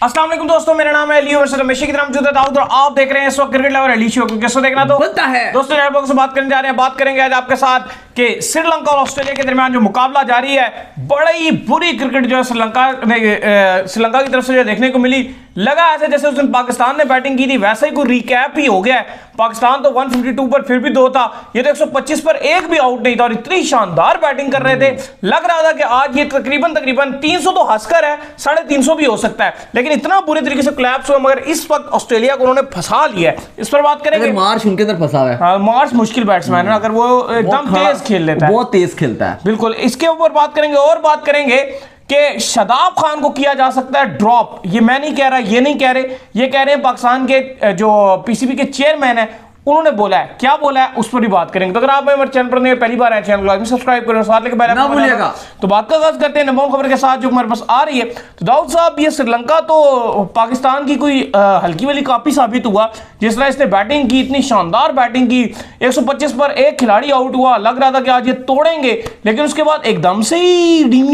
अस्सलाम वालेकुम दोस्तों, मेरा नाम है अली और हमेशा की तरह मौजूद है दाऊद और आप देख रहे हैं इस वक्त क्रिकेट लवर अली शो को। कैसे देखना तो बनता है दोस्तों, लोगों से बात करने जा रहे हैं। बात करेंगे आज आपके साथ कि श्रीलंका और ऑस्ट्रेलिया के दरमियान जो मुकाबला जारी है, बड़ी बुरी क्रिकेट जो है श्रीलंका की तरफ से जो देखने को मिली। लगा ऐसे जैसे उस दिन पाकिस्तान ने बैटिंग की थी, वैसा ही कोई रिकैप ही हो गया है। पाकिस्तान तो 152 पर फिर भी 2 था, ये तो 125 पर एक भी आउट नहीं था और इतनी शानदार बैटिंग कर रहे थे। लग रहा था कि आज ये तकरीबन 300 तो हंसकर है, 350 भी हो सकता है, लेकिन इतना बुरे तरीके से कोलैप्स हुआ। मगर इस वक्त ऑस्ट्रेलिया को उन्होंने फंसा लिया है, इस पर बात करेंगे। मार्श उनके अंदर फंसा हुआ है। हाँ, मार्श मुश्किल बैट्समैन है, अगर वो एकदम तेज खेल लेता है, बहुत तेज खेलता है। बिल्कुल। इसके ऊपर बात करेंगे और बात करेंगे कि शादाब खान को किया जा सकता है ड्रॉप। ये मैं नहीं कह रहा, ये नहीं कह रहे, ये कह रहे हैं पाकिस्तान के जो पीसीबी के चेयरमैन है उन्होंने बोला है। क्या बोला है उस पर भी बात करेंगे। तो अगर आप हमारे चैनल पर पहली बार आए, चैनल को सब्सक्राइब करें, साथ लेके बेल आइकन भूलिएगा। तो बात का आगाज करते हैं नंबर खबर के साथ जो हमारे पास आ रही है। तो दाऊद साहब, ये श्रीलंका तो पाकिस्तान की कोई हल्की वाली कापी साबित हुआ। जिस तरह इसने बैटिंग की, इतनी शानदार बैटिंग की, 125 पर एक खिलाड़ी आउट हुआ, लग रहा था कि आज ये तोड़ेंगे, लेकिन उसके बाद एकदम से ही डीम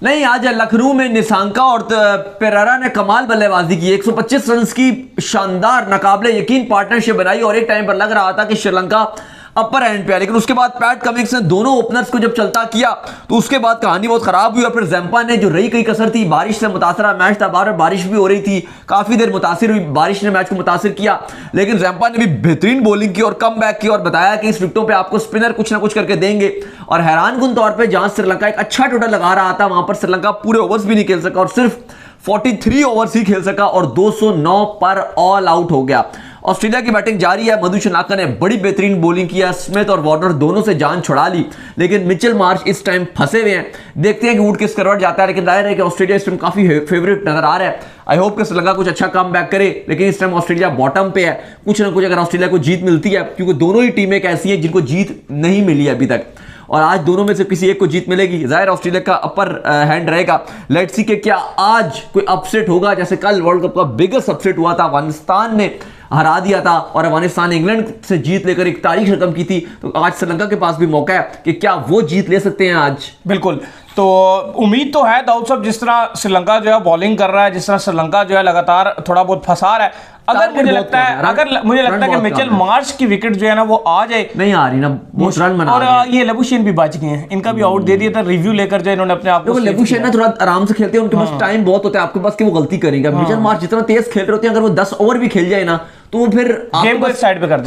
नहीं। आज लखनऊ में निसांका और पेरेरा ने कमाल बल्लेबाजी की, 125 रन की शानदार नाकाबिले यकीन पार्टनरशिप बनाई और एक टाइम पर लग रहा था कि श्रीलंका अपर एंड पे है। लेकिन उसके बाद पैट कमिंस ने दोनों ओपनर्स को जब चलता किया तो उसके बाद कहानी बहुत खराब हुई। और फिर जैम्पा ने जो रही कई कसर थी, बारिश से मुतासरा मैच था, बार बारिश भी हो रही थी, काफी देर मुतासिर हुई, बारिश ने मैच को मुतासिर किया। लेकिन जैम्पा ने भी बेहतरीन बॉलिंग की और कम बैक की और बताया कि इस विकेटों पे आपको स्पिनर कुछ ना कुछ करके देंगे। और हैरानकुन तौर पर जहां श्रीलंका एक अच्छा टोटल लगा रहा था, वहां पर श्रीलंका पूरे ओवर्स भी नहीं खेल सका और सिर्फ 43 ओवर्स ही खेल सका और 209 पर ऑल आउट हो गया। ऑस्ट्रेलिया की बैटिंग जारी है। मधु शनाका ने बड़ी बेहतरीन बॉलिंग किया, स्मिथ और वार्नर दोनों से जान छुड़ा ली, लेकिन मिचेल मार्श इस टाइम फंसे हुए हैं। देखते हैं कि वुड किस करवट जाता है, लेकिन जाहिर है कि ऑस्ट्रेलिया इस टाइम काफी फेवरेट नजर आ रहा है। आई होप कि श्रीलंका कुछ अच्छा कम बैक करे, लेकिन इस टाइम ऑस्ट्रेलिया बॉटम पे है। कुछ ना कुछ अगर ऑस्ट्रेलिया को जीत मिलती है, क्योंकि दोनों ही टीमें एक ऐसी हैं जिनको जीत नहीं मिली अभी तक, और आज दोनों में से किसी एक को जीत मिलेगी। जाहिर ऑस्ट्रेलिया का अपर हैंड रहेगा। लेट्स सी कि क्या आज कोई अपसेट होगा, जैसे कल वर्ल्ड कप का बिगेस्ट अपसेट हुआ था, अफगानिस्तान ने हरा दिया था और अफगानिस्तान ने इंग्लैंड से जीत लेकर एक तारीख रकम की थी। तो आज श्रीलंका के पास भी मौका है कि क्या वो जीत ले सकते हैं आज। बिल्कुल। तो उम्मीद तो है दाऊद साहब, जिस तरह श्रीलंका जो है बॉलिंग कर रहा है, जिस तरह श्रीलंका जो है लगातार थोड़ा बहुत फंसा रहा है, अगर मुझे लगता है कि मिचेल मार्श की विकेट जो है ना वो आ जाए, नहीं आ रही ना, बहुत रन बना और ये लेबुशेन भी बच गए हैं, इनका भी आउट दे दिया था। रिव्यू लेकर जो इन्होंने अपने आप को, लेबुशेन ना थोड़ा आराम से खेलते हैं, उनके पास टाइम बहुत होता है, आपके पास कि वो गलती करेंगे। मिचेल मार्श जितना तेज खेल रहे होते हैं, अगर वो 10 ओवर भी खेल जाए ना तो वो फिर गेम को साइड पे कर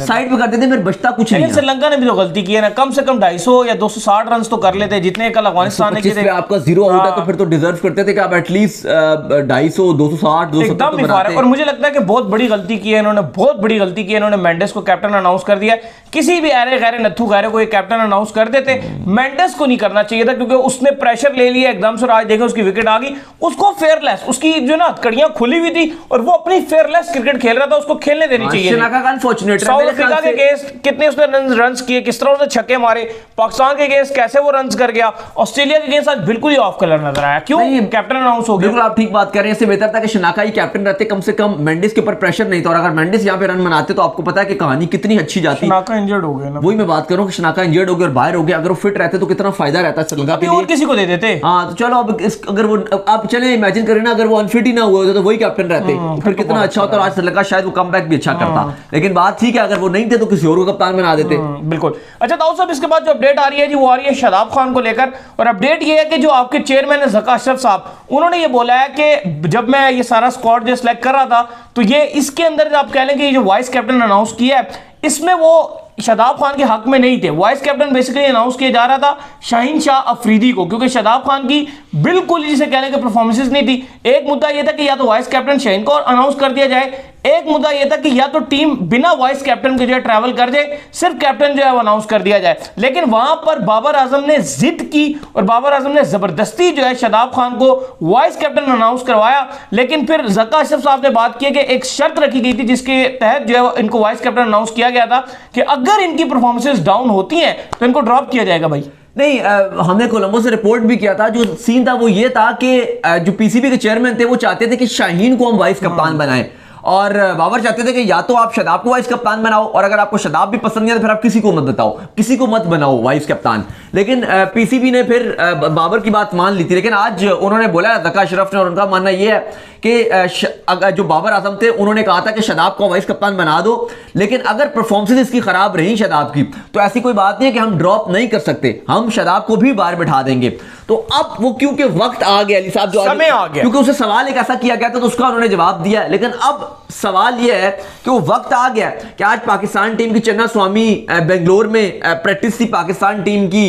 देते फिर बचता कुछ नहीं। श्रीलंका ने भी तो गलती की है ना, कम से कम 250 या 260 रन तो कर लेते जितने कल अफगानिस्तान ने किए थे। आपका 0 आउट है तो फिर तो डिजर्व करते थे कि आप एटलीस्ट 250 260 270 तो बनाते। और मुझे लगता है कि बहुत बड़ी गलती की है इन्होंने, बहुत बड़ी गलती की है इन्होंने। मेंडेस को कैप्टन अनाउंस कर दिया। किसी भी ऐरे गैरे नत्थू गैरे को कैप्टन अनाउंस कर देते, मेंडेस को नहीं करना चाहिए था, क्योंकि उसने प्रेशर ले लिया एकदम से। आज देखो उसकी विकेट आ गई, उसको फेयरलेस, उसकी जो ना कड़ियां खुली हुई थी और वो अपनी फेयरलेस क्रिकेट खेल रहा था, उसको खेलने देनी चाहिए। साउथ अफ्रीका के अगेंस्ट कितने उसने रन्स किए, किस तरह उसने छक्के मारे, पाकिस्तान के अगेंस्ट कैसे वो रन्स कर गया, ऑस्ट्रेलिया के अगेंस्ट आज बिल्कुल ही ऑफ कलर नजर आया। क्यों? कैप्टन अनाउंस हो गया। बिल्कुल आप ठीक बात कर रहे हैं। इससे बेहतर था कि शनाका ही कैप्टन रहते, कम से कम मेंडिस के ऊपर प्रेशर नहीं था। और अगर मेंडिस यहाँ पे रन बनाते तो आपको पता है कि कहानी कितनी अच्छी जाती। शनाका इंजर्ड हो गया ना, वही मैं बात कर रहा हूँ कि शनाका इंजर्ड हो गया और बाहर हो गया। अगर वो फिट रहते तो कितना फायदा रहता श्रीलंका के लिए, और किसी को दे देते। हाँ तो चलो अब अगर वो आप चले इमेजिन करें ना, अगर वो अनफिट ही ना हुए होते तो वही कैप्टन रहते, फिर कितना अच्छा होता। आज श्रीलंका शायद वो कम बैक भी अच्छा करता, लेकिन बात ठीक है, अगर वो नहीं थे तो किसी और को कप्तान बना देते। बिल्कुल। अच्छा दाऊद साहब, इसके बाद जो अपडेट आ रही है जी, वो आ रही है शादाब खान को लेकर। और अपडेट ये है कि जो आपके चेयरमैन है ज़का अशरफ साहब, उन्होंने ये बोला है कि जब मैं ये सारा स्क्वाड जो सिलेक्ट कर रहा था, तो ये इसके अंदर आप कह लें कि जो वाइस कैप्टन अनाउंस किया है, इसमें वो शादाब खान के हक में नहीं थे। वाइस कैप्टन बेसिकली अनाउंस किया जा रहा था शाहीन शाह अफरीदी को, क्योंकि शादाब खान की बिल्कुल जिसे कहने के परफॉर्मेंसेस नहीं थी। एक मुद्दा यह था कि या तो वाइस कैप्टन शाहीन को अनाउंस कर दिया जाए, एक मुद्दा यह था कि या तो टीम बिना वाइस कैप्टन के जो है ट्रैवल कर जाए, सिर्फ कैप्टन जो है वो अनाउंस कर दिया जाए। लेकिन वहां पर बाबर आजम ने जिद की और बाबर आजम ने जबरदस्ती जो है शादाब खान को वाइस कैप्टन अनाउंस करवाया। लेकिन फिर ज़का अशरफ साहब ने बात की कि एक शर्त रखी गई थी जिसके तहत जो है इनको वाइस कैप्टन अनाउंस किया गया था कि अगर इनकी परफॉर्मेंसेस डाउन होती हैं तो इनको ड्रॉप किया जाएगा। भाई नहीं, हमने कोलंबो से रिपोर्ट भी किया था। जो सीन था वो ये था कि जो पीसीबी के चेयरमैन थे वो चाहते थे कि शाहीन को हम वाइस कप्तान बनाएं, और बाबर चाहते थे कि या तो आप शदाब को वाइस कप्तान बनाओ, और अगर आपको शदाब भी पसंद नहीं है तो फिर आप किसी को मत बताओ, किसी को मत बनाओ वाइस कप्तान। लेकिन पीसीबी ने फिर बाबर की बात मान ली थी। लेकिन आज उन्होंने बोला ज़का अशरफ ने, और उनका मानना यह है कि जो बाबर आजम थे उन्होंने कहा था कि शदाब को वाइस कप्तान बना दो, लेकिन अगर परफॉर्मेंस इसकी खराब रही शदाब की तो ऐसी कोई बात नहीं है कि हम ड्रॉप नहीं कर सकते, हम शदाब को भी बाहर बिठा देंगे। तो अब वो क्योंकि वक्त आ गया अली साहब, जो समय आ गया, क्योंकि उसे सवाल एक ऐसा किया गया था तो उसका उन्होंने जवाब दिया। लेकिन अब सवाल यह है कि वो वक्त आ गया कि आज पाकिस्तान टीम की चन्ना स्वामी बेंगलोर में प्रैक्टिस थी पाकिस्तान टीम की।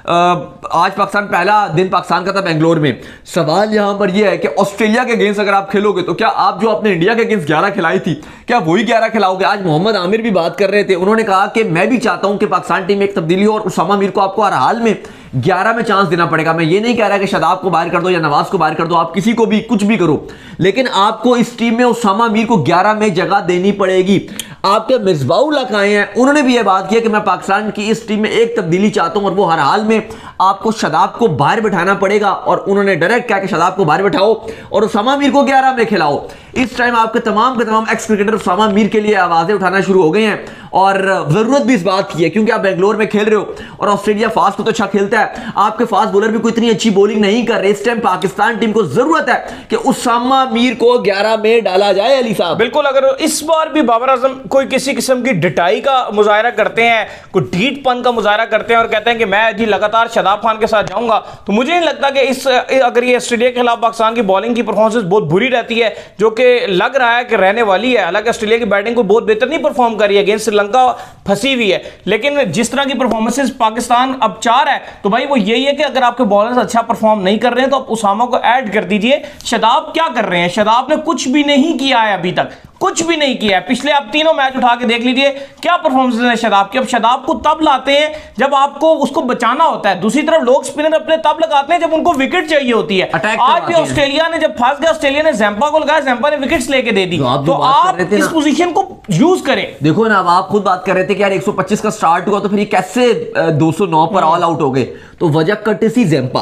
आज पाकिस्तान पहला दिन पाकिस्तान का था बेंगलोर में। सवाल यहां पर यह है कि ऑस्ट्रेलिया के अगेंस्ट अगर आप खेलोगे तो क्या आप जो अपने इंडिया के अगेंस्ट 11 खिलाई थी क्या वही 11 खिलाओगे? आज मोहम्मद आमिर भी बात कर रहे थे, उन्होंने कहा कि मैं भी चाहता हूं कि पाकिस्तान टीम में एक तब्दीली हो और उसामा मीर को आपको हर हाल में 11 में चांस देना पड़ेगा। मैं ये नहीं कह रहा कि शदाब को बाहर कर दो या नवाज को बाहर कर दो, आप किसी को भी कुछ भी करो, लेकिन आपको इस टीम में उसामा मीर को 11 में जगह देनी पड़ेगी। आपके मिसबाउल हक आए हैं, उन्होंने भी यह बात की कि मैं पाकिस्तान की इस टीम में एक तब्दीली चाहता हूं और वो हर हाल में आपको शदाब को बाहर बिठाना पड़ेगा। और उन्होंने डायरेक्ट कहा कि शदाब को बाहर बिठाओ और उसामा मीर को 11 में खिलाओ। इस टाइम आपके तमाम के तमाम एक्स क्रिकेटर उसामा मीर के लिए आवाजें उठाना शुरू हो गए हैं, और जरूरत भी इस बात की है क्योंकि आप बेंगलोर में खेल रहे हो और ऑस्ट्रेलिया फास्ट तो अच्छा खेलता है, आपके फास्ट बॉलर भी कोई इतनी अच्छी बॉलिंग नहीं कर रहे। इस टाइम पाकिस्तान टीम को जरूरत है कि उसामा मीर को 11 में डाला जाए। अली साहब बिल्कुल, अगर इस बार भी बाबर आजम कोई किसी किस्म की डिटाई का मुजाहरा करते हैं, कोई ढीठपन का मुजाहरा करते हैं और कहते हैं कि मैं जी लगातार शदाब खान के साथ जाऊंगा, तो मुझे नहीं लगता कि अगर ये ऑस्ट्रेलिया के खिलाफ पाकिस्तान की बॉलिंग की परफॉर्मेंस बहुत बुरी रहती है, जो कि लग रहा है कि रहने वाली है। हालांकि ऑस्ट्रेलिया की बैटिंग को बहुत बेहतर नहीं परफॉर्म कर रही है, अगेंस्ट श्रीलंका फंसी हुई है, लेकिन जिस तरह की परफॉर्मेंसेस पाकिस्तान अब चाह रहा है तो भाई वो यही है कि अगर आपके बॉलर्स अच्छा परफॉर्म नहीं कर रहे हैं तो आप उसामा को ऐड कर दीजिए। शदाब क्या कर रहे हैं? शदाब ने कुछ भी नहीं किया है, अभी तक कुछ भी नहीं किया है। पिछले आप तीनों मैच उठा के देख लीजिए क्या परफॉर्मेंस है शदाब की। अब शदाब को तब लाते हैं जब आपको उसको बचाना होता है। दूसरी तरफ लोग स्पिनर अपने तब लगाते हैं जब उनको विकेट चाहिए होती है। आज भी ऑस्ट्रेलिया ने जब फंस गया, ऑस्ट्रेलिया ने जैम्पा को लगाया, जैम्पा ने विकेट्स लेके दे दी। तो आप इस पोजीशन को यूज करें। देखो ना, अब आप खुद बात कर रहे थे कि यार 125 का स्टार्ट हुआ तो फिर ये कैसे 209 पर ऑल आउट हो गए? तो वजह कर्टेसी जैम्पा,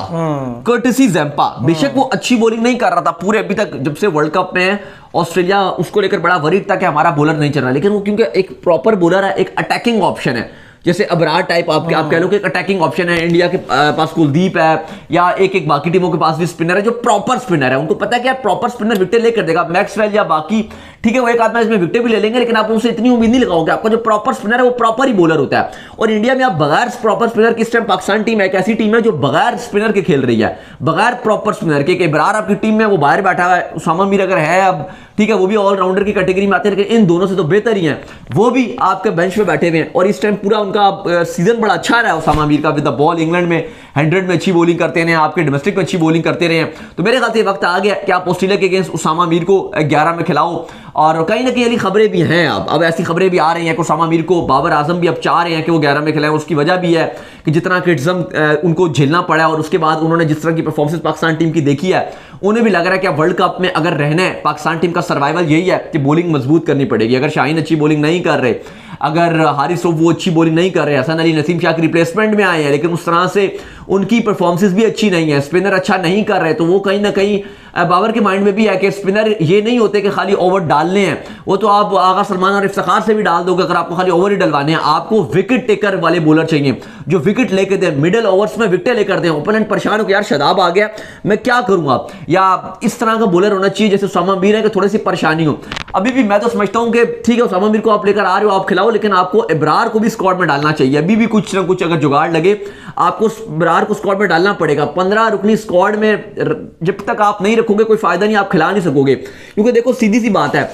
कर्टेसी जैम्पा। बेशक वो अच्छी बॉलिंग नहीं कर रहा था पूरे अभी तक, जब से वर्ल्ड कप में ऑस्ट्रेलिया उसको लेकर बड़ा वरीड था कि हमारा बॉलर नहीं चल रहा, लेकिन वो क्योंकि एक प्रॉपर बॉलर है, एक अटैकिंग ऑप्शन है, जैसे अबरार टाइप आप कह लो कि एक अटैकिंग ऑप्शन है। इंडिया के पास कुलदीप है या एक बाकी टीमों के पास भी स्पिनर है जो प्रॉपर स्पिनर है, उनको पता है कि यार प्रॉपर स्पिनर विकेट लेकर देगा। मैक्सवेल या बाकी ठीक है वो एक आध मैच में विकेट भी ले लेंगे, लेकिन आप उनसे इतनी उम्मीद नहीं लगाओगे। आपका जो प्रॉपर स्पिनर है वो प्रॉपर ही बॉलर होता है। और इंडिया में आप बगैर प्रॉपर स्पिनर की इस टाइम पाकिस्तान टीम है एक ऐसी टीम है जो बगैर स्पिनर के खेल रही है, बगैर प्रॉपर स्पिनर के। इब्रार आपकी टीम में वो बाहर बैठा हुआ है, उसामा मीर अगर है अब ठीक है वो भी ऑलराउंडर की कैटेगरी में आते हैं, लेकिन इन दोनों से तो बेहतर ही हैं, वो भी आपके बेंच पे बैठे हुए हैं। और इस टाइम पूरा उनका सीजन बड़ा अच्छा रहा है उसामा मीर का विद द बॉल। इंग्लैंड में 100 में अच्छी बॉलिंग करते रहे, आपके डोमेस्टिक में अच्छी बॉलिंग करते रहे। तो मेरे ख्याल से वक्त आ गया कि आप ऑस्ट्रेलिया के अगेंस्ट उसामा मीर को 11 में खिलाओ। और कहीं ना कहीं खबरें भी हैं, अब ऐसी खबरें भी आ रही हैं कि उसामा मीर को बाबर आजम भी अब चाह रहे हैं कि वो 11 में खिलाएं। उसकी वजह भी है कि जितना क्रिटिसिज्म उनको झेलना पड़ा और उसके बाद उन्होंने जिस तरह की परफॉर्मेंस पाकिस्तान टीम की देखी है, उन्हें भी लग रहा है कि वर्ल्ड कप में अगर रहना है पाकिस्तान टीम का सर्वाइवल यही है कि बॉलिंग मजबूत करनी पड़ेगी। अगर शाहीन अच्छी बॉलिंग नहीं कर रहे, अगर हारिस रऊफ वो अच्छी बॉलिंग नहीं कर रहे, हसन अली नसीम शाह की रिप्लेसमेंट में आए हैं लेकिन उस तरह से उनकी परफॉर्मेंस भी अच्छी नहीं है, स्पिनर अच्छा नहीं कर रहे, तो वो कहीं ना कहीं बाबर के माइंड में भी है कि स्पिनर ये नहीं होते कि खाली ओवर डालने हैं, वो तो आप आगा सलमान और इफ्तिखार से भी डाल दोगे। अगर आपको खाली ओवर ही डलवाने हैं, आपको विकेट टेकर वाले बॉलर चाहिए जो विकेट लेके दें, मिडिल ओवर्स में विकेट लेकर दें। ओपोनेंट परेशान हो कि यार शदाब आ गया मैं क्या करूंगा, या इस तरह का बॉलर होना चाहिए जैसे उसामा मीर है कि थोड़ी सी परेशानी हो। अभी भी मैं तो समझता हूं कि ठीक है उसामा मीर को आप लेकर आ रहे हो, आप खिलाओ, लेकिन आपको इब्रार को भी स्क्वाड में डालना चाहिए। अभी भी कुछ ना कुछ अगर जुगाड़ लगे आपको इब्रार को स्क्वाड में डालना पड़ेगा। 15 रुकनी स्क्वाड में जब तक आप नहीं रखोगे कोई फायदा नहीं, आप खिला नहीं सकोगे। क्योंकि देखो सीधी सी बात है,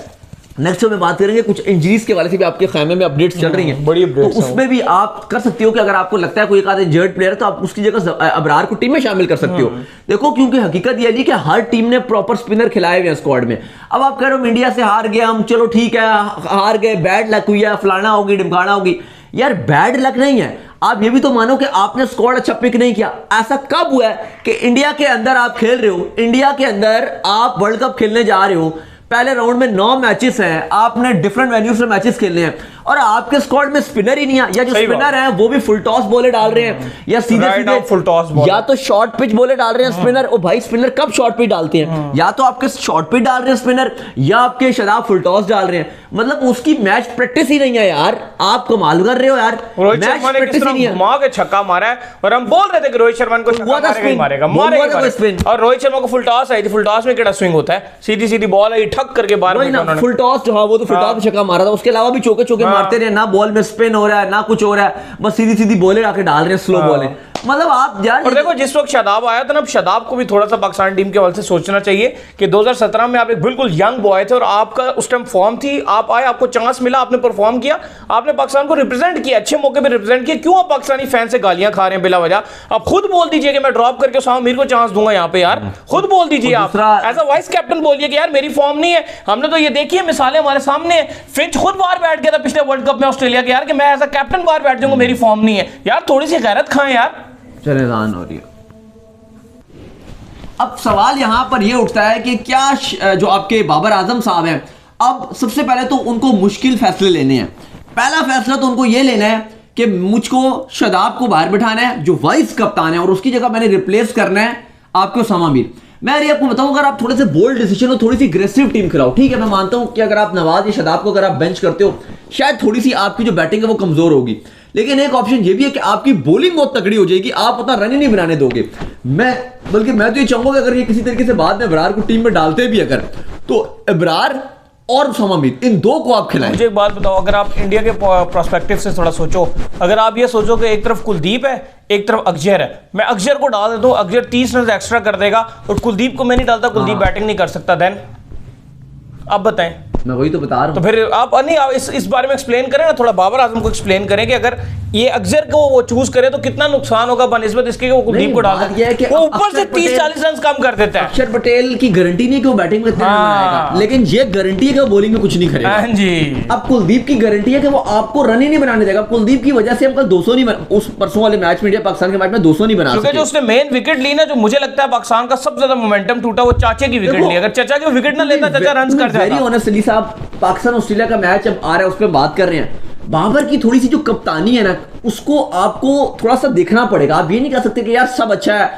नेक्स्ट में बात करेंगे कुछ इंजरीज के वाले से भी आपके खैमे में अपडेट्स चल रही हैं, बड़ी तो उसमें भी आप कर सकते हो कि अगर आपको लगता है कोई एक आधा इंजर्ड प्लेयर है तो आप उसकी जगह अबरार को टीम में शामिल कर सकते हो। देखो क्योंकि हकीकत यह है कि हर टीम ने प्रॉपर स्पिनर खिलाए हुए हैं स्क्वाड में। अब आप कह रहे हो इंडिया से हार गए हम, चलो ठीक है हार गए, बैड लक हुई है, फलाना होगी ढिमकाना होगी, यार बैड लक नहीं है। आप ये भी तो मानो कि आपने स्क्वाड अच्छा पिक नहीं किया। ऐसा कब हुआ है कि इंडिया के अंदर आप खेल रहे हो, इंडिया के अंदर आप वर्ल्ड कप खेलने जा रहे हो, पहले राउंड में 9 मैचेस हैं, आपने डिफरेंट वेन्यूज में मैचेस खेलने हैं और आपके स्क्वाड में स्पिनर ही नहीं है, या जो स्पिनर हैं वो भी फुल टॉस बॉले डाल रहे हैं या सीधे सीधे फुल टॉस बॉल, या तो शॉर्ट पिच बॉले डाल रहे हैं स्पिनर। ओ भाई स्पिनर कब शॉर्ट पिच डालते हैं? या तो आपके शॉर्ट पिच डाल रहे हैं स्पिनर या आपके शादाब फुल टॉस डाल रहे हैं। मतलब उसकी मैच प्रैक्टिस ही नहीं है यार, आप कमाल कर रहे हो यार। रोहित शर्मा ने किस तरह घुमा के छक्का मारा है और हम बोल रहे थे कि रोहित शर्मा को छक्का मारेगा और रोहित शर्मा को फुल टॉस आई थी, फुल टॉस में क्या स्विंग होता है, सीधी सीधी बॉल आई ठक करके बाहर फुल टॉस जो वो तो फुल टॉस छक्का मारा था, उसके अलावा भी चौके चौके मारते रहे ना, बॉल में स्पिन हो रहा है ना कुछ हो रहा है, बस सीधी सीधी बॉलें आके डाल रहे हैं, स्लो बॉलें। मतलब आप यार और देखो जिस वक्त शादाब आया था ना, अब शादाब को भी थोड़ा सा पाकिस्तान टीम के हवाले से सोचना चाहिए कि 2017 में आप एक बिल्कुल यंग बॉय थे और आपका उस टाइम फॉर्म थी, आप आए, आपको चांस मिला, आपने परफॉर्म किया, आपने पाकिस्तान को रिप्रेजेंट किया, अच्छे मौके पे रिप्रेजेंट किया। क्यों आप पाकिस्तानी फैन से गालियां खा रहे हैं बिला वजह? आप खुद बोल दीजिए कि मैं ड्रॉप करके उसामा मीर को चांस दूंगा यहाँ पे यार, खुद बोल दीजिए आप एज अ वाइस कैप्टन बोलिए कि यार मेरी फॉर्म नहीं है। हमने तो ये देखी है, मिसालें हमारे सामने है। फिंच खुद बाहर बैठ गया था पिछले वर्ल्ड कप में ऑस्ट्रेलिया के यार कि मैं एज अ कैप्टन बाहर बैठ जाऊंगा, मेरी फॉर्म नहीं है। यार थोड़ी सी गैरत खाएं यार। चले रान हो रही है। अब सवाल यहां पर यह उठता है कि क्या जो आपके बाबर आजम साहब हैं, अब सबसे पहले तो उनको मुश्किल फैसले लेने हैं। पहला फैसला तो उनको यह लेना है कि मुझको शादाब को बाहर बिठाना है जो वाइस कप्तान है और उसकी जगह मैंने रिप्लेस करना है आपके उसामा मीर। मैं अरे आपको बताऊं, अगर आप थोड़े से बोल्ड डिसीजन हो, थोड़ी सी एग्रेसिव टीम खिलाओ, ठीक है मैं मानता हूं कि अगर आप नवाज या शादाब को अगर आप बेंच करते हो, शायद थोड़ी सी आपकी जो बैटिंग है वो कमजोर होगी, लेकिन एक ऑप्शन ये भी है कि आपकी बॉलिंग बहुत तगड़ी हो जाएगी, आप उतना रन ही नहीं बनाने दोगे। मैं तो ये चाहूंगा कि अगर ये किसी तरीके से बाद में इब्रार को टीम में डालते भी अगर, तो इब्रार और उसामा मीर इन दो को आप खिलाएं। मुझे एक बात बताओ, अगर आप इंडिया के प्रोस्पेक्टिव से थोड़ा सोचो, अगर आप ये सोचो कि एक तरफ कुलदीप है एक तरफ अक्षर है, मैं अक्षर को डाल देता हूं, अक्षर 30 रन एक्स्ट्रा कर देगा और कुलदीप को मैं नहीं डालता, कुलदीप बैटिंग नहीं कर सकता, देन आप बताएं। मैं वही तो बता रहा हूं। तो फिर आप नहीं आप इस बारे में एक्सप्लेन करें ना, थोड़ा बाबर आजम को एक्सप्लेन करें कि अगर ये अक्षर को वो चूज करे तो कितना नुकसान होगा बनिस्बत इसके कि वो कुलदीप को डाल दें, वो ऊपर से 30-40 रन कम कर देता है। अक्षर पटेल की गारंटी नहीं कि वो बैटिंग में बनाएगा, लेकिन ये गारंटी है कि वो बॉलिंग में कुछ नहीं करेगा। हां जी। अब कुलदीप की गारंटी है कि वो आपको रन ही नहीं बनाने देगा। कुलदीप की वजह से हम कल 200 नहीं उस परसों वाले मैच में, इंडिया पाकिस्तान के मैच में 200 नहीं बना सके, क्योंकि जो उसने मेन विकेट ली ना, जो मुझे लगता है पाकिस्तान का सबसे ज्यादा मोमेंटम टूटा, वो चाचे की विकेट ली। अगर चाचा की विकेट ना लेता, चाचा रन कर जाता। वेरी ऑनेस्टली साहब, पाकिस्तान ऑस्ट्रेलिया का मैच अब आ रहा है, उस पर बात कर रहे हैं। बाबर की थोड़ी सी जो कप्तानी है ना, उसको आपको थोड़ा सा देखना पड़ेगा। आप ये नहीं कह सकते कि यार सब अच्छा है।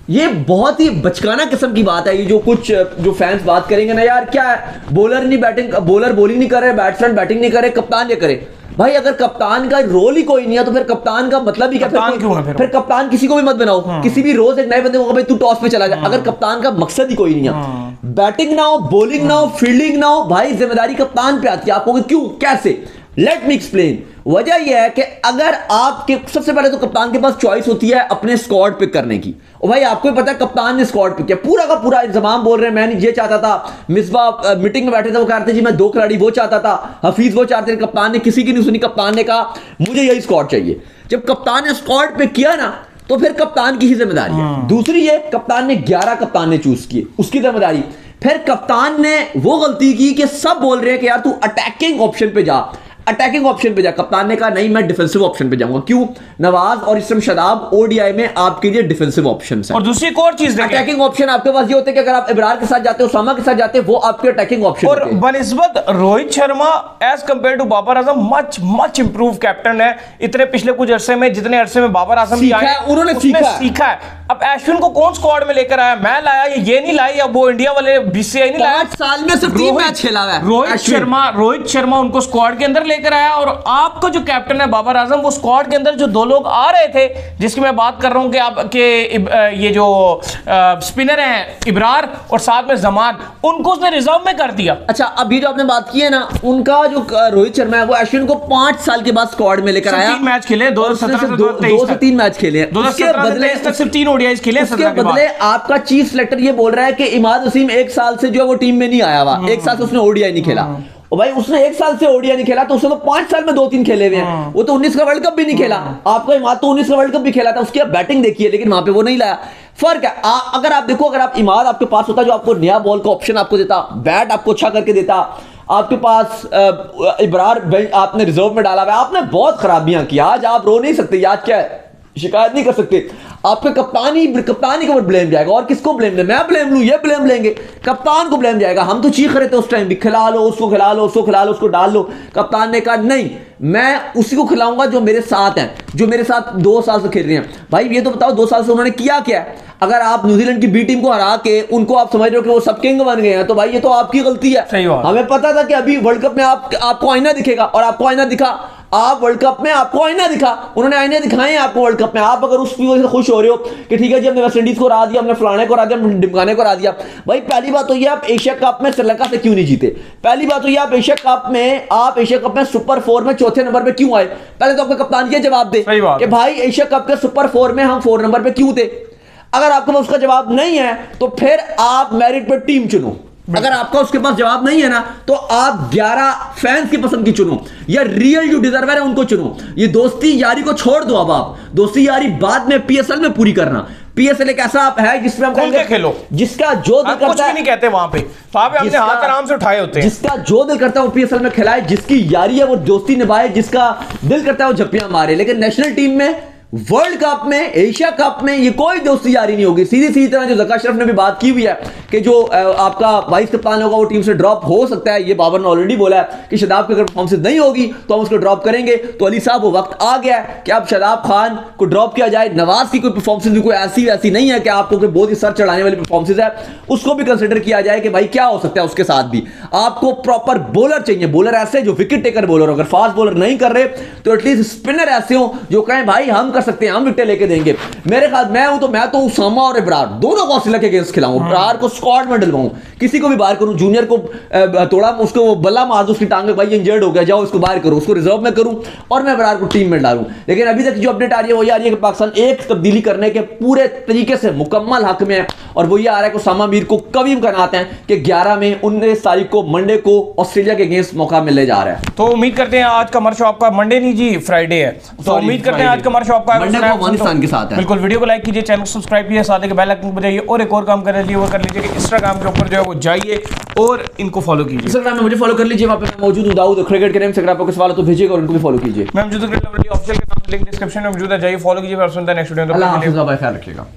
ये बहुत ही बचकाना किस्म की बात है, ये जो कुछ जो फैंस बात करेंगे ना, यार क्या है, बॉलर बॉलिंग नहीं कर रहे, बैट्समैन बैटिंग नहीं करे, कप्तान ये करे। भाई अगर कप्तान का रोल ही कोई नहीं है तो फिर कप्तान का मतलब ही क्या? फिर कप्तान किसी को भी मत बनाओ, किसी भी रोज एक नए बंदे को भाई तू टॉस पे चला जा। अगर कप्तान का मकसद ही कोई नहीं है, बैटिंग ना हो, बॉलिंग ना हो, फील्डिंग ना हो, भाई जिम्मेदारी कप्तान पे आती है। आप कहोगे क्यों, कैसे? Let me explain. वजह यह है कि अगर आपके सबसे पहले तो कप्तान के पास चॉइस होती है अपने स्क्वाड पिक करने की, और भाई आपको भी पता है कप्तान ने स्क्वाड पिक किया, पूरा का पूरा इंतजाम बोल रहे हैं। मैं ये चाहता था, मिसबा मीटिंग में बैठे थे, वो कह रहे थे जी मैं 2 खिलाड़ी वो चाहता था, हफीज वो चाहते थे, कप्तान ने किसी की नहीं सुनी, कप्तान ने कहा मुझे यही स्क्वाड चाहिए। जब कप्तान ने स्क्वाड पिक किया ना, तो फिर कप्तान की ही जिम्मेदारी है। दूसरी ये, कप्तान ने 11 कप्तान ने चूज किए, उसकी जिम्मेदारी। फिर कप्तान ने वो गलती की कि सब बोल रहे हैं कि यार तू अटैकिंग ऑप्शन पे जा, अटैकिंग ऑप्शन पे जा। कप्तान ने कहा नहीं, मैं डिफेंसिव ऑप्शन पे जाऊंगा। क्यों? नवाज और इस समय शादाब ओडीआई में आपके लिए डिफेंसिव ऑप्शन है। और दूसरी एक और चीज, अटैकिंग ऑप्शन आपके पास ये होते हैं कि अगर आप इब्रार के साथ जाते हो, उसामा के साथ जाते हो, वो आपके अटैकिंग ऑप्शन और बनिस्बत Rohit Sharma as compare to Babar Azam much improve captain है। इतने पिछले कुछ अरसे में, जितने अरसे में बाबर आजम भी आए, उन्होंने सीखा है। अब अश्विन को कौन स्क्वाड में लेकर आया? मैं लाया, ये नहीं लाया, वो इंडिया वाले बीसीसीआई नहीं लाया। 5 साल में सिर्फ 3 मैच खेला है रोहित शर्मा उनको स्क्वाड के अंदर लेकर आया। और आपका जो कैप्टन है बाबर आजम, वो स्क्वाड के अंदर जो 2 लोग आ रहे थे, जिसकी मैं बात कर रहा हूं कि आपके ये जो स्पिनर हैं इब्रार और साथ में जमान, उनको उसने रिजर्व में कर दिया। अच्छा, अभी जो आपने बात की है ना, उनका जो रोहित शर्मा है वो अश्विन को 5 साल के बाद स्क्वाड में लेकर आया। 3 मैच खेले, 2017 से 2 से 3 मैच खेले, उसके बदले सिर्फ 3 ओडीआई खेले। उसके बदले आपका चीफ सिलेक्टर ये बोल रहा है कि इमाद वसीम 1 साल से जो है वो टीम में नहीं आया हुआ, 1 साल से उसने ओडीआई नहीं खेला। और भाई उसने 1 साल से ओडीआई नहीं खेला, तो उसने तो 5 साल में 2-3 खेले हुए हैं। वो तो 19 का वर्ल्ड कप भी नहीं खेला। आपका इमाद तो 19 का वर्ल्ड कप भी खेला था, उसकी आप बैटिंग देखिए, लेकिन वहां पे वो नहीं लाया। फर्क है। अगर आप देखो, अगर आप इमाद आपके पास होता जो आपको नया बॉल का ऑप्शन आपको देता, बैट आपको अच्छा करके देता, आपके पास इब्रार आपने रिजर्व में डाला हुआ, आपने बहुत खराबियां की। आज आप रो नहीं सकते, आज क्या शिकायत नहीं कर सकते। आपके कप्तानी के ऊपर ब्लेम जाएगा। और किसको ब्लेम ले? मैं ब्लेम लूं, ये ब्लेम लेंगे, कप्तान को ब्लेम जाएगा। हम तो चीख रहे थे उस टाइम भी, खिला लो उसको, खिला लो उसको, खिला लो उसको, डाल लो। कप्तान ने कहा नहीं, मैं उसी को खिलाऊंगा जो मेरे साथ हैं, जो मेरे साथ 2 साल से खेल रहे हैं। भाई ये तो बताओ 2 साल से उन्होंने किया क्या है? अगर आप न्यूजीलैंड की बी टीम को हरा के उनको आप समझ रहे हो कि वो सब किंग बन गए हैं, तो भाई ये तो आपकी गलती है। सही बात। हमें पता था कि अभी वर्ल्ड कप में आपको आईना दिखेगा, और आपको आईना दिखा। आप वर्ल्ड कप में आपको आईना दिखा, उन्होंने आईने दिखाए हैं आपको वर्ल्ड कप में। आप अगर उस वजह से खुश हो रहे हो कि ठीक है जी हमने वेस्ट इंडीज को हरा दिया, हमने फलाने को हरा दिया, हमने ढिमकाने को हरा दिया, भाई पहली बात तो ये आप एशिया कप में श्रीलंका से क्यों नहीं जीते? पहली बात तो ये आप एशिया कप में सुपर 4 में चौथे नंबर पे क्यों आए? पहले तो आपके कप्तान ये जवाब दे कि भाई एशिया कप के सुपर 4 में हम 4 नंबर पे क्यों थे। अगर आपके पास उसका जवाब नहीं है तो फिर आप मेरिट पे टीम चुनो। अगर आपका उसके पास जवाब नहीं है ना, तो आप 11 फैंस की पसंद की चुनो, या रियल जो डिजर्वर है उनको चुनो। ये दोस्ती यारी को छोड़ दो। अब आप दोस्ती यारी बाद में पीएसएल में पूरी करना। पीएसएल एक ऐसा आप है जिसमें हम कहेंगे खेलो, जिसका जो दिल करता है, नहीं कहते वहां पे हमने हाथ आराम से उठाए होते हैं। जिसका जो दिल करता है वो पीएसएल में खिलाए, जिसकी यारी है वो दोस्ती निभाए, जिसका दिल करता है वो झप्पियां मारे। लेकिन नेशनल टीम में, वर्ल्ड कप में, एशिया कप में ये कोई दोस्ती यारी नहीं होगी। सीधी तरह जो ज़का अशरफ ने भी बात की हुई है कि जो आपका वाइस कप्तान होगा वो टीम से ड्रॉप हो सकता है। ये बाबर ने ऑलरेडी बोला है कि शादाब की अगर परफॉर्मेंस नहीं होगी तो हम उसको ड्रॉप करेंगे। तो अली साहब वो वक्त आ गया है कि अब शादाब खान को ड्रॉप किया जाए। नवाज की कोई परफॉर्मेंस भी कोई ऐसी नहीं है कि आपको कोई बहुत ही सर चढ़ाने वाली परफॉर्मेंस है, उसको भी कंसिडर किया जाए कि भाई क्या हो सकता है उसके साथ भी। आपको प्रॉपर बॉलर चाहिए, बॉलर ऐसे जो विकेट टेकर बॉलर हो। अगर फास्ट बॉलर नहीं कर रहे तो एटलीस्ट स्पिनर ऐसे हो जो कहें भाई हम कर सकते हैं, हम विकेट लेके देंगे। मेरे ख्याल मैं तो उसामा और इब्रार दोनों को ऑस्ट्रेलिया के अगेंस्ट खिलाऊं, इब्रार को स्क्वाड में डलवाऊं, किसी को भी बाहर करूं, जूनियर को तोड़ा, उसको वो बल्ला मार दो उसकी टांग में, भाई इंजर्ड हो गया, जाओ इसको बाहर करो, उसको रिजर्व में करूं और मैं इब्रार को टीम में डालूं। लेकिन अभी तक जो अपडेट आ रही है वो ये आ रही है कि पाकिस्तान एक तब्दीली करने के पूरे तरीके से मुकम्मल हक में है, और वो ये आ रहा है कि उसामा मीर को कभी बनाते हैं कि 11 में 19 तारीख को मंडे को ऑस्ट्रेलिया के अगेंस्ट मौका मिलने जा रहा है। तो उम्मीद करते हैं आज का मर शो आपका मंडे नहीं जी फ्राइडे है, तो उम्मीद करते हैं आज का मर शो आपका मंडे को अफगानिस्तान के साथ है। बिल्कुल वीडियो को लाइक कीजिए, चैनल को सब्सक्राइब कीजिए, साथ ही बेल आइकन को बजाइए, और एक और काम कर लीजिए वो कर लीजिए कि इंस्टाग्राम के ऊपर जो है वो जाइए और इनको फॉलो कीजिए। इंस्टाग्राम में मुझे फॉलो कर लीजिए, वहां पे मैं मौजूद हूं, दाऊद क्रिकेट के नेम से। अगर आपको सवाल तो भेजिएगा और इनको भी फॉलो कीजिए। मैं मौजूद ऑफिशियल के नाम लिंक डिस्क्रिप्शन में मौजूद है, जाइए फॉलो कीजिए। फिर सुनते हैं नेक्स्ट वीडियो में। अल्लाह हाफिज़, बाय, ख्याल रखिएगा।